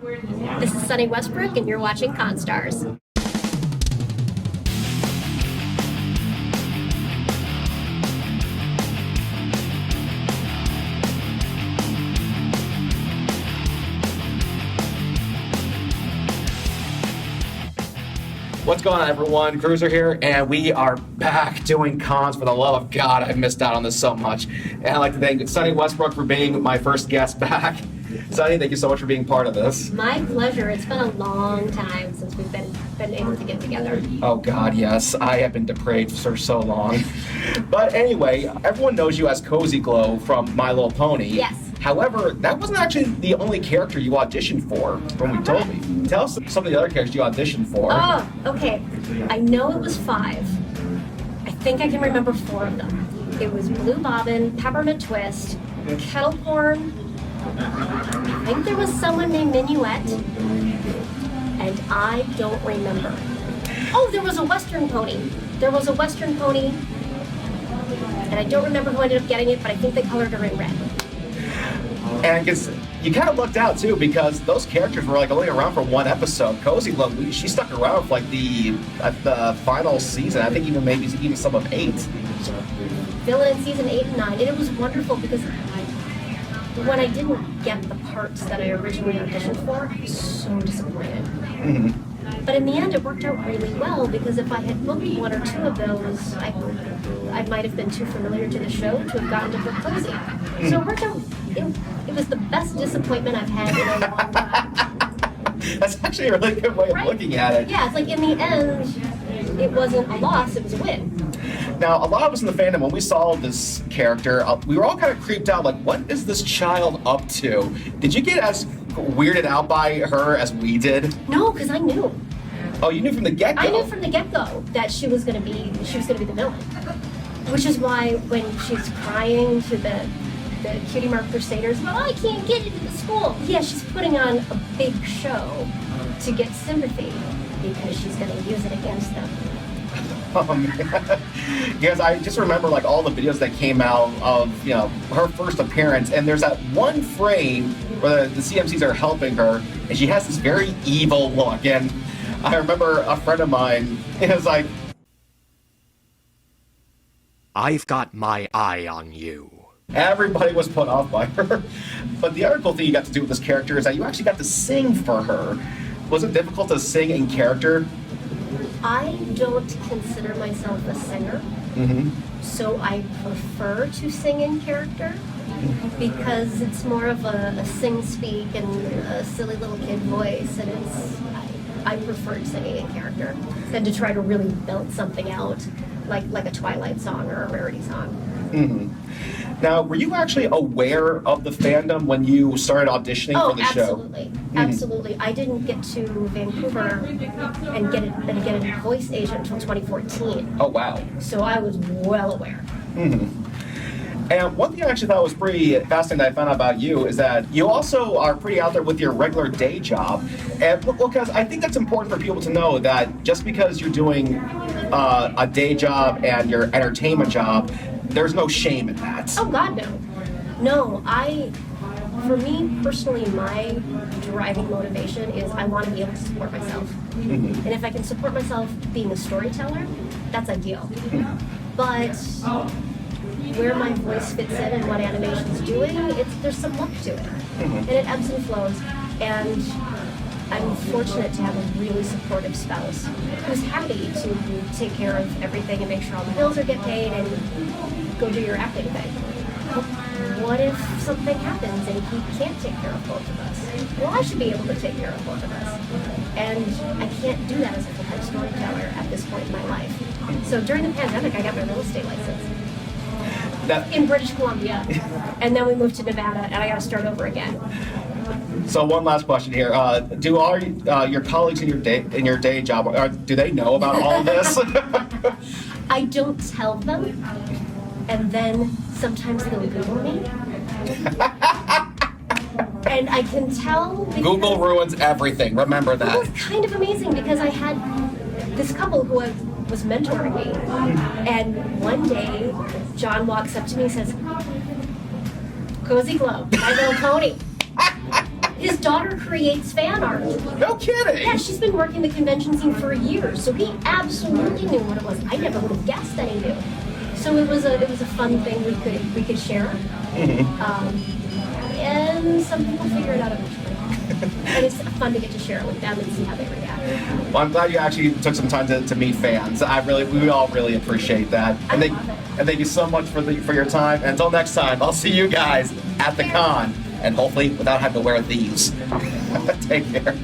This is Sunni Westbrook, and you're watching ConStars. What's going on, everyone? Cruizer here, and we are back doing cons. For the love of God, I've missed out on this so much. And I'd like to thank Sunni Westbrook for being my first guest back. Sunni, thank you so much for being part of this. My pleasure. It's been a long time since we've been able to get together. Oh God, yes. I have been depraved for so long. But anyway, everyone knows you as Cozy Glow from My Little Pony. Yes. However, that wasn't actually the only character you auditioned for, from what you told me. Tell us some of the other characters you auditioned for. Oh, okay. I know it was 5. I think I can remember 4 of them. It was Blue Bobbin, Peppermint Twist, Kettle Corn. I think there was someone named Minuet, and I don't remember. Oh, there was a Western Pony. And I don't remember who ended up getting it, but I think they colored her in red. And you kind of lucked out too, because those characters were like only around for one episode. Cozy Glow, she stuck around for like the final season. I think even some of 8. Villain in season 8 and 9, and it was wonderful because when I didn't get the parts that I originally auditioned for, I was so disappointed. Mm-hmm. But in the end, it worked out really well, because if I had booked 1 or 2 of those, I might have been too familiar to the show to have gotten to book Cozy. Mm-hmm. So it worked out. It was the best disappointment I've had in a long time. That's actually a really good way of looking at it. Yeah, it's like in the end, it wasn't a loss, it was a win. Now, a lot of us in the fandom, when we saw this character, we were all kind of creeped out, like, what is this child up to? Did you get as weirded out by her as we did? No, because I knew. Oh, you knew from the get-go? I knew from the get-go that she was going to be the villain. Which is why when she's crying to the Cutie Mark Crusaders, well, I can't get into the school. Yeah, she's putting on a big show to get sympathy because she's going to use it against them. Oh man. Yes, I just remember like all the videos that came out of, her first appearance, and there's that one frame where the CMCs are helping her, and she has this very evil look, and I remember a friend of mine, was like, I've got my eye on you. Everybody was put off by her. But the other cool thing you got to do with this character is that you actually got to sing for her. Was it difficult to sing in character? I don't consider myself a singer, so I prefer to sing in character because it's more of a sing-speak and a silly little kid voice, and I prefer singing in character than to try to really build something out like a Twilight song or a Rarity song. Mm-hmm. Now, were you actually aware of the fandom when you started auditioning for the absolutely. show? Absolutely. I didn't get to Vancouver and get a voice agent until 2014. Oh, wow. So I was well aware. Mm-hmm. And one thing I actually thought was pretty fascinating that I found out about you is that you also are pretty out there with your regular day job. And because I think that's important for people to know that just because you're doing a day job and your entertainment job, there's no shame in that. Oh God, no. No, for me personally, my driving motivation is I want to be able to support myself. Mm-hmm. And if I can support myself being a storyteller, that's ideal. Mm-hmm. But where my voice fits in and what animation's doing, there's some luck to it. Mm-hmm. And it ebbs and flows. And I'm fortunate to have a really supportive spouse who's happy to take care of everything and make sure all the bills are get paid and go do your acting thing. What if something happens and he can't take care of both of us? Well, I should be able to take care of both of us. And I can't do that as a full-time storyteller at this point in my life. So during the pandemic, I got my real estate license in British Columbia. And then we moved to Nevada, and I got to start over again. So one last question here: do all your colleagues in your day job do they know about all of this? I don't tell them, and then sometimes they'll Google me, and I can tell. Google ruins everything. Remember that. It was kind of amazing because I had this couple who was mentoring me, and one day John walks up to me and says, "Cozy Glow, My Little Pony." His daughter creates fan art. No kidding. Yeah, she's been working the convention scene for years, so he absolutely knew what it was. I never would have guessed that he knew. So it was a fun thing we could share, and some people figure it out eventually. And it's fun to get to share it with them and see how they react. Well, I'm glad you actually took some time to meet fans. We all really appreciate that. I love it. And thank you so much for your time. And until next time, I'll see you guys at the con, and hopefully without having to wear these. Take care.